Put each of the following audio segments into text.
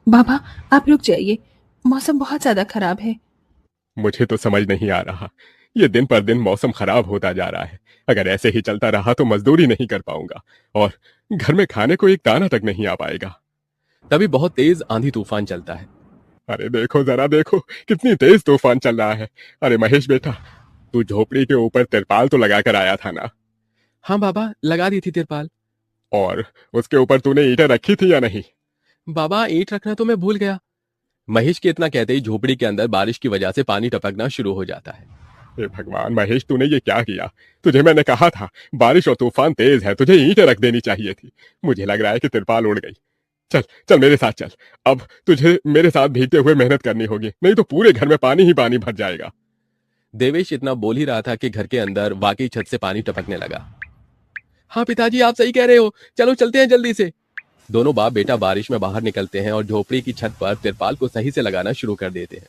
बाबा, आप रुक जाइए। मौसम बहुत ज्यादा खराब है। मुझे तो समझ नहीं आ रहा। ये दिन पर दिन मौसम खराब होता जा रहा है। अगर ऐसे ही चलता रहा तो मजदूरी नहीं कर पाऊंगा और घर में खाने को एक दाना तक नहीं आ पाएगा। तभी बहुत तेज आंधी तूफान चलता है। अरे देखो जरा देखो, कितनी तेज तूफान चल रहा है। अरे महेश बेटा, तू झोपड़ी के ऊपर तिरपाल तो लगा कर आया था ना? हाँ बाबा, लगा दी थी तिरपाल। और उसके ऊपर तूने ईंटें रखी थी या नहीं? बाबा, ईंट रखना तो मैं भूल गया। महेश के इतना कहते ही झोपड़ी के अंदर बारिश की वजह से पानी टपकना शुरू हो जाता है। हे भगवान महेश, तूने ये क्या किया? तुझे मैंने कहा था बारिश और तूफान तेज है, तुझे ईंटें रख देनी चाहिए थी। मुझे लग रहा है कि तिरपाल उड़ गई। चल चल मेरे साथ चल। अब तुझे मेरे साथ भीगते हुए मेहनत करनी होगी, नहीं तो पूरे घर में पानी ही पानी भर जाएगा। देवेश इतना बोल ही रहा था कि घर के अंदर वाकई छत से पानी टपकने लगा। हाँ पिताजी, आप सही कह रहे हो, चलो चलते हैं जल्दी से। दोनों बाप बेटा बारिश में बाहर निकलते हैं और झोपड़ी की छत पर तिरपाल को सही से लगाना शुरू कर देते हैं।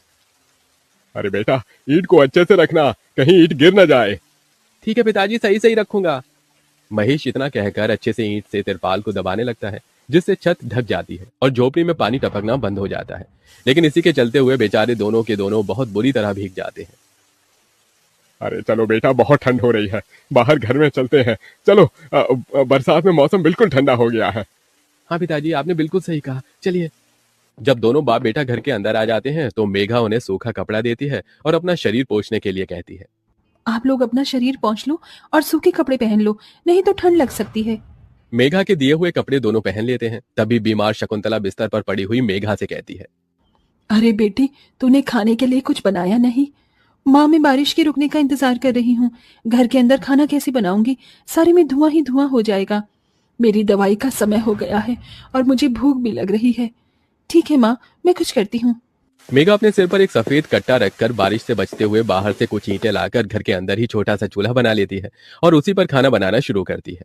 अरे बेटा, ईंट को अच्छे से रखना, कहीं ईंट गिर न जाए। ठीक है पिताजी, सही सही रखूंगा। महेश इतना कहकर अच्छे से ईंट से तिरपाल को दबाने लगता है, जिससे छत ढक जाती है और झोपड़ी में पानी टपकना बंद हो जाता है। लेकिन इसी के चलते हुए बेचारे दोनों के दोनों बहुत बुरी तरह भीग जाते हैं। अरे चलो बेटा, बहुत ठंड हो रही है, बाहर घर में चलते हैं। चलो, बरसात में मौसम बिल्कुल ठंडा हो गया है। हाँ पिताजी, आपने बिल्कुल सही कहा, चलिए। जब दोनों बाप बेटा घर के अंदर आ जाते हैं तो मेघा उन्हें सूखा कपड़ा देती है और अपना शरीर पोंछने के लिए कहती है। आप लोग अपना शरीर पोंछ लो और सूखे कपड़े पहन लो, नहीं तो ठंड लग सकती है। मेघा के दिए हुए कपड़े दोनों पहन लेते हैं। तभी बीमार शकुंतला बिस्तर पर पड़ी हुई मेघा से कहती है। अरे बेटी, तूने खाने के लिए कुछ बनाया नहीं? माँ, मैं बारिश के रुकने का इंतजार कर रही हूँ। घर के अंदर खाना कैसे बनाऊंगी? सारे में धुआं ही धुआं हो जाएगा। मेरी दवाई का समय हो गया है और मुझे भूख भी लग रही है। ठीक है माँ, मैं कुछ करती हूँ। मेघा अपने सिर पर एक सफेद कट्टा रखकर बारिश से बचते हुए बाहर से कुछ ईंटें लाकर घर के अंदर ही छोटा सा चूल्हा बना लेती है और उसी पर खाना बनाना शुरू करती है।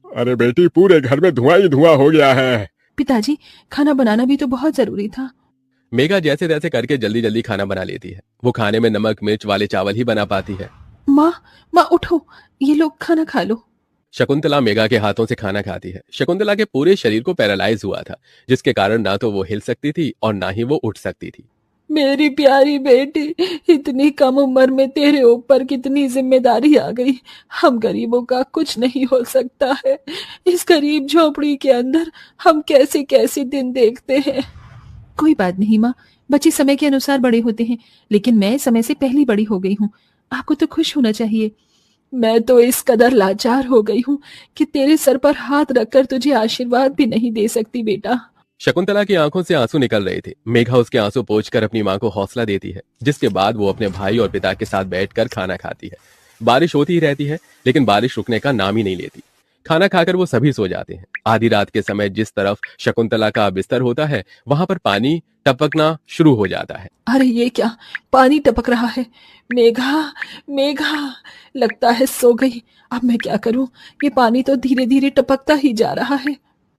अरे बेटी, पूरे घर में धुआं ही धुआं हो गया है। पिताजी, खाना बनाना भी तो बहुत जरूरी था। मेघा जैसे तैसे करके जल्दी जल्दी खाना बना लेती है। वो खाने में नमक मिर्च वाले चावल ही बना पाती है। माँ, माँ उठो, ये लोग खाना खा लो। शकुंतला मेघा के हाथों से खाना खाती है। शकुंतला के पूरे शरीर को पैरालाइज हुआ था, जिसके कारण ना तो वो हिल सकती थी और ना ही वो उठ सकती थी। मेरी प्यारी बेटी, इतनी कम उम्र में तेरे ऊपर कितनी जिम्मेदारी आ गई। हम गरीबों का कुछ नहीं हो सकता है। इस गरीब झोपड़ी के अंदर हम कैसे कैसे दिन देखते हैं। कोई बात नहीं माँ, बच्चे समय के अनुसार बड़े होते हैं, लेकिन मैं समय से पहले बड़ी हो गई हूँ। आपको तो खुश होना चाहिए। मैं तो इस कदर लाचार हो गई हूँ कि तेरे सर पर हाथ रखकर तुझे आशीर्वाद भी नहीं दे सकती बेटा। शकुंतला की आंखों से आंसू निकल रहे थे। मेघा उसके आंसू पोंछकर अपनी मां को हौसला देती है, जिसके बाद वो अपने भाई और पिता के साथ बैठकर खाना खाती है। बारिश होती ही रहती है, लेकिन बारिश रुकने का नाम ही नहीं लेती। खाना खाकर वो सभी सो जाते हैं। आधी रात के समय जिस तरफ शकुंतला का बिस्तर होता है, वहां पर पानी टपकना शुरू हो जाता है। अरे ये क्या, पानी टपक रहा है। मेघा, मेघा, लगता है सो गई। अब मैं क्या करूं? ये पानी तो धीरे धीरे टपकता ही जा रहा है।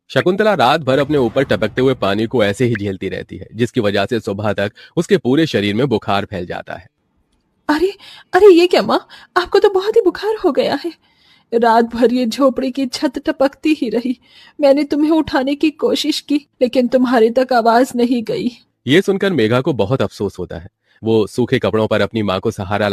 शकुंतला रात भर अपने ऊपर टपकते हुए पानी को ऐसे ही झेलती रहती है, जिसकी वजह से सुबह तक उसके पूरे शरीर में बुखार फैल जाता है। अरे, अरे ये क्या माँ, आपको तो बहुत ही बुखार हो गया है। रात भर ये झोपड़ी की छत टपकती ही रही। मैंने तुम्हें उठाने की कोशिश की, लेकिन तुम्हारे तक आवाज नहीं गई। ये सुनकर मेघा को बहुत अफसोस होता है। वो सूखे कपड़ों पर अपनी मां को सहारा